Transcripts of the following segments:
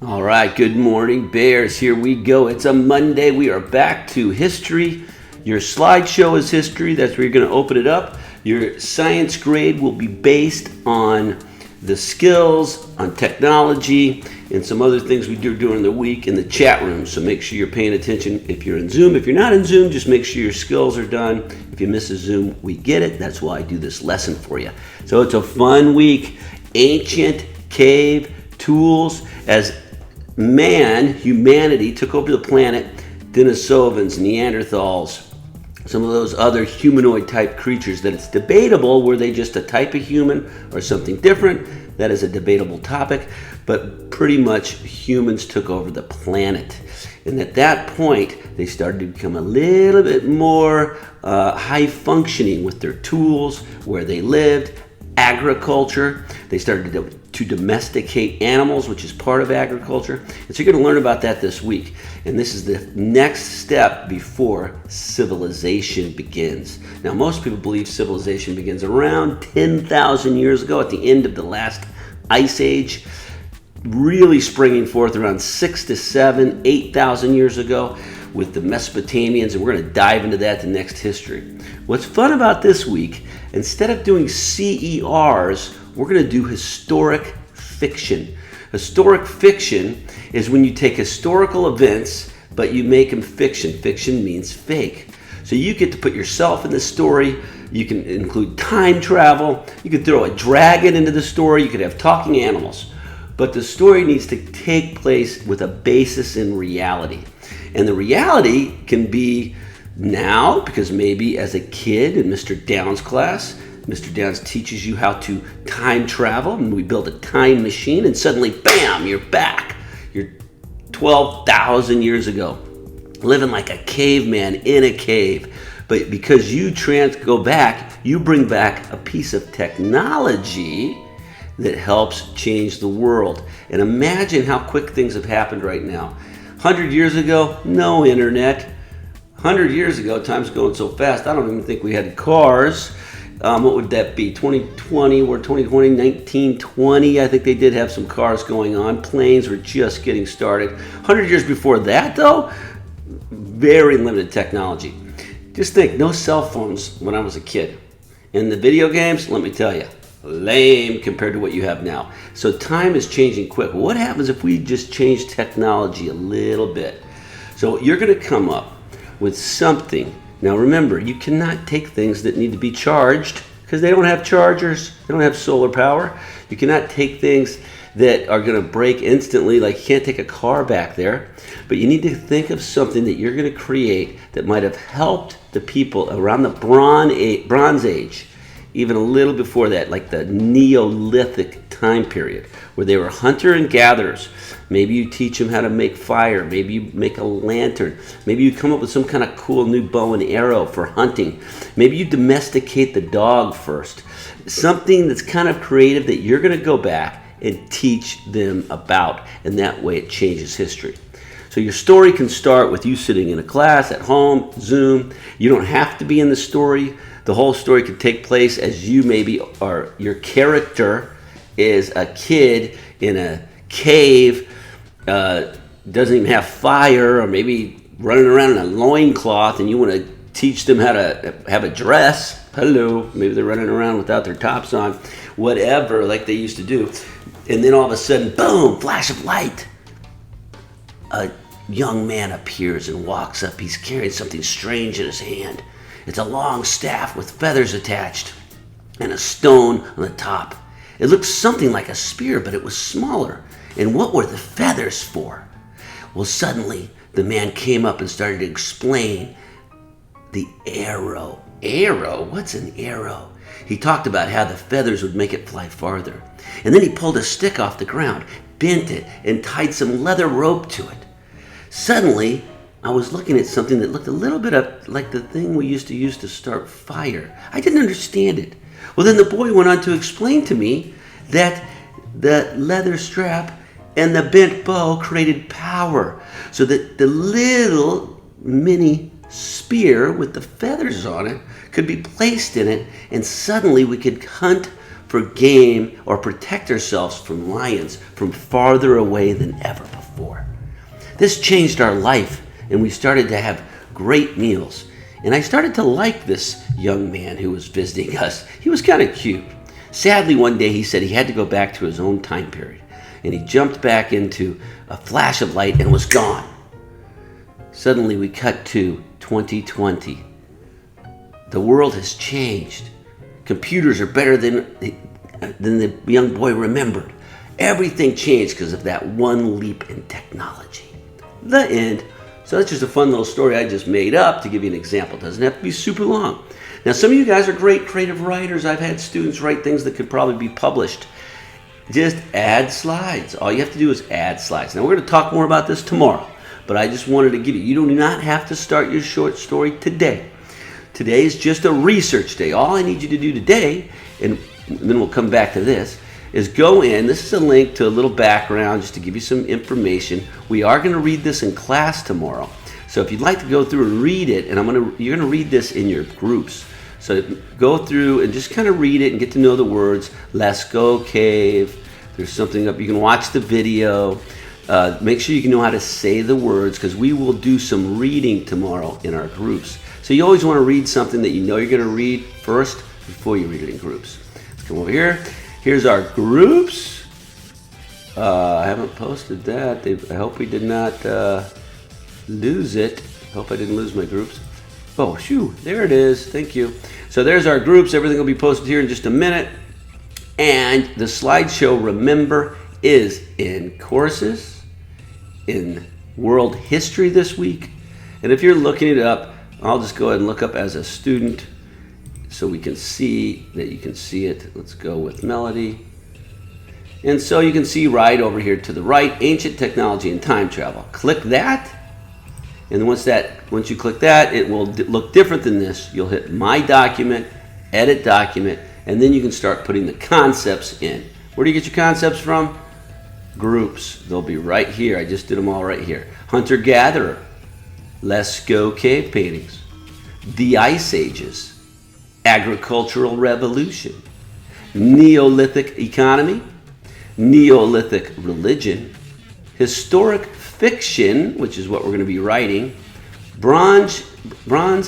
All right, good morning, Bears. Here we go. It's a Monday. We are back to history. Your slideshow is history. That's where you're going to open it up. Your science grade will be based on the skills, on technology, and some other things we do during the week in the chat room. So make sure you're paying attention if you're in Zoom. If you're not in Zoom, just make sure your skills are done. If you miss a Zoom, we get it. That's why I do this lesson for you. So it's a fun week. Ancient cave tools as humanity took over the planet. Denisovans, Neanderthals, some of those other humanoid type creatures that it's debatable, were they just a type of human or something different? That is a debatable topic, but pretty much humans took over the planet. And at that point, they started to become a little bit more high functioning with their tools, where they lived, agriculture. They started to domesticate animals, which is part of agriculture. And so you're going to learn about that this week. And this is the next step before civilization begins. Now, most people believe civilization begins around 10,000 years ago at the end of the last ice age, really springing forth around 6 to 7, 8,000 years ago with the Mesopotamians, and we're going to dive into that in next history. What's fun about this week, instead of doing CERs, we're going to do historic fiction. Historic fiction is when you take historical events, but you make them fiction. Fiction means fake. So you get to put yourself in the story. You can include time travel. You could throw a dragon into the story. You could have talking animals. But the story needs to take place with a basis in reality. And the reality can be now, because maybe as a kid in Mr. Downs' class, Mr. Downs teaches you how to time travel, and we build a time machine, and suddenly, bam, you're back. You're 12,000 years ago, living like a caveman in a cave. But because you go back, you bring back a piece of technology that helps change the world. And imagine how quick things have happened right now. 100 years ago, no internet. 100 years ago, time's going so fast, I don't even think we had cars. What would that be? 2020, we're 2020, 1920. I think they did have some cars going on. Planes were just getting started. 100 years before that, though, very limited technology. Just think, no cell phones when I was a kid. And the video games, let me tell you, lame compared to what you have now. So time is changing quick. What happens if we just change technology a little bit? So you're going to come up with something. Now remember, you cannot take things that need to be charged because they don't have chargers, they don't have solar power. You cannot take things that are going to break instantly, like you can't take a car back there. But you need to think of something that you're going to create that might have helped the people around the Bronze Age, even a little before that, like the Neolithic time period, where they were hunter and gatherers. Maybe you teach them how to make fire. Maybe you make a lantern. Maybe you come up with some kind of cool new bow and arrow for hunting. Maybe you domesticate the dog first. Something that's kind of creative that you're going to go back and teach them about, and that way it changes history. So your story can start with you sitting in a class at home, Zoom. You don't have to be in the story. The whole story could take place as you maybe are. Your character is a kid in a cave, doesn't even have fire, or maybe running around in a loincloth, and you want to teach them how to have a dress. Hello, maybe they're running around without their tops on, whatever, like they used to do. And then all of a sudden, boom, flash of light. A young man appears and walks up. He's carrying something strange in his hand. It's a long staff with feathers attached and a stone on the top. It looked something like a spear, but it was smaller. And what were the feathers for? Well, suddenly the man came up and started to explain the arrow. Arrow? What's an arrow? He talked about how the feathers would make it fly farther. And then he pulled a stick off the ground, bent it, and tied some leather rope to it. Suddenly, I was looking at something that looked a little bit like the thing we used to use to start fire. I didn't understand it. Well, then the boy went on to explain to me that the leather strap and the bent bow created power, so that the little mini spear with the feathers on it could be placed in it, and suddenly we could hunt for game or protect ourselves from lions from farther away than ever. This changed our life, and we started to have great meals. And I started to like this young man who was visiting us. He was kind of cute. Sadly, one day he said he had to go back to his own time period, and he jumped back into a flash of light and was gone. Suddenly we cut to 2020. The world has changed. Computers are better than the young boy remembered. Everything changed because of that one leap in technology. The end. So that's just a fun little story I just made up to give you an example. It doesn't have to be super long. Now, some of you guys are great creative writers. I've had students write things that could probably be published. Just add slides. All you have to do is add slides. Now, we're going to talk more about this tomorrow, but I just wanted to give you do not have to start your short story today. Today is just a research day. All I need you to do today, and then we'll come back to this, is go in. This is a link to a little background just to give you some information. We are going to read this in class tomorrow. So if you'd like to go through and read it, and you're going to read this in your groups. So go through and just kind of read it and get to know the words. Let's go cave. There's something up. You can watch the video. Make sure you can know how to say the words, because we will do some reading tomorrow in our groups. So you always want to read something that you know you're going to read first before you read it in groups. Let's come over here. Here's our groups. I haven't posted that. I hope we did not lose it. I hope I didn't lose my groups. Oh, shoo, there it is. Thank you. So there's our groups. Everything will be posted here in just a minute. And the slideshow, remember, is in courses, in world history this week. And if you're looking it up, I'll just go ahead and look up as a student so we can see that you can see it. Let's go with Melody. And so you can see right over here to the right, ancient technology and time travel. Click that. And once you click that, it will look different than this. You'll hit My Document, Edit Document, and then you can start putting the concepts in. Where do you get your concepts from? Groups. They'll be right here. I just did them all right here. Hunter-gatherer. Let's go cave paintings. The Ice Ages. Agricultural Revolution. Neolithic economy. Neolithic religion. Historic fiction, which is what we're going to be writing. Bronze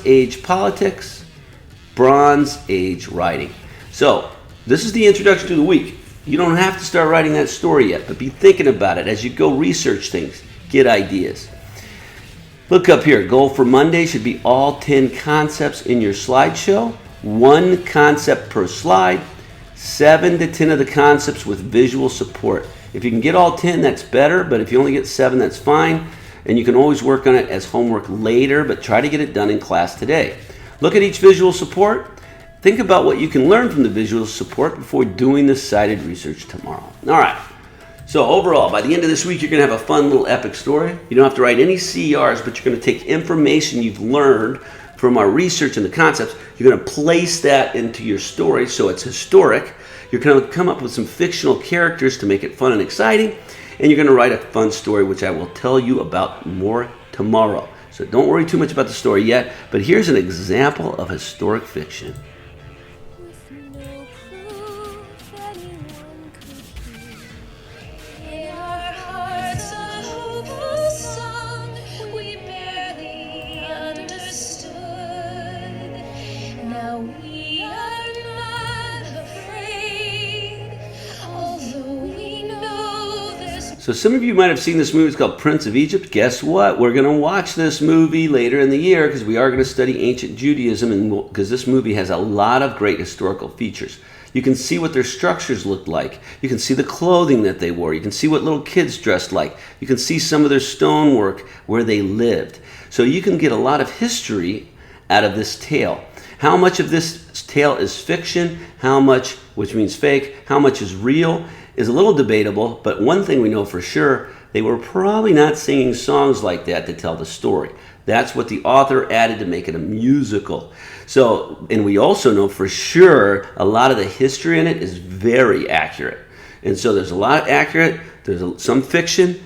Age politics. Bronze Age writing. So this is the introduction to the week. You don't have to start writing that story yet, but be thinking about it as you go research things, get ideas. Look up here. Goal for Monday should be all 10 concepts in your slideshow. 1 concept per slide. 7 to 10 of the concepts with visual support. If you can get all 10, that's better, but if you only get 7, that's fine. And you can always work on it as homework later, but try to get it done in class today. Look at each visual support. Think about what you can learn from the visual support before doing the cited research tomorrow. All right. So overall, by the end of this week, you're going to have a fun little epic story. You don't have to write any CERs, but you're going to take information you've learned from our research and the concepts. You're going to place that into your story so it's historic. You're going to come up with some fictional characters to make it fun and exciting. And you're going to write a fun story, which I will tell you about more tomorrow. So don't worry too much about the story yet, but here's an example of historic fiction. So some of you might have seen this movie. It's called Prince of Egypt. Guess what? We're going to watch this movie later in the year because we are going to study ancient Judaism, and because this movie has a lot of great historical features. You can see what their structures looked like. You can see the clothing that they wore. You can see what little kids dressed like. You can see some of their stonework where they lived. So you can get a lot of history out of this tale. How much of this tale is fiction, how much, which means fake, how much is real, is a little debatable, but one thing we know for sure, they were probably not singing songs like that to tell the story. That's what the author added to make it a musical. So, and we also know for sure a lot of the history in it is very accurate. And so there's a lot accurate, there's some fiction,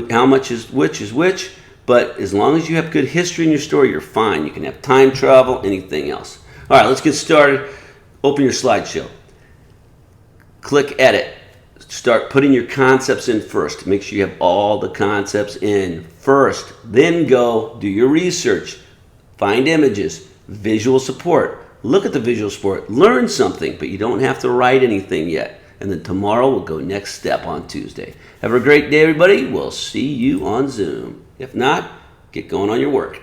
how much is which, but as long as you have good history in your story, you're fine. You can have time travel, anything else. All right, let's get started. Open your slideshow. Click Edit. start putting your concepts in first. Make sure you have all the concepts in first. Then go do your research. Find images, visual support. Look at the visual support. Learn something, but you don't have to write anything yet. And then tomorrow we'll go next step on Tuesday. Have a great day, everybody. We'll see you on Zoom. If not, get going on your work.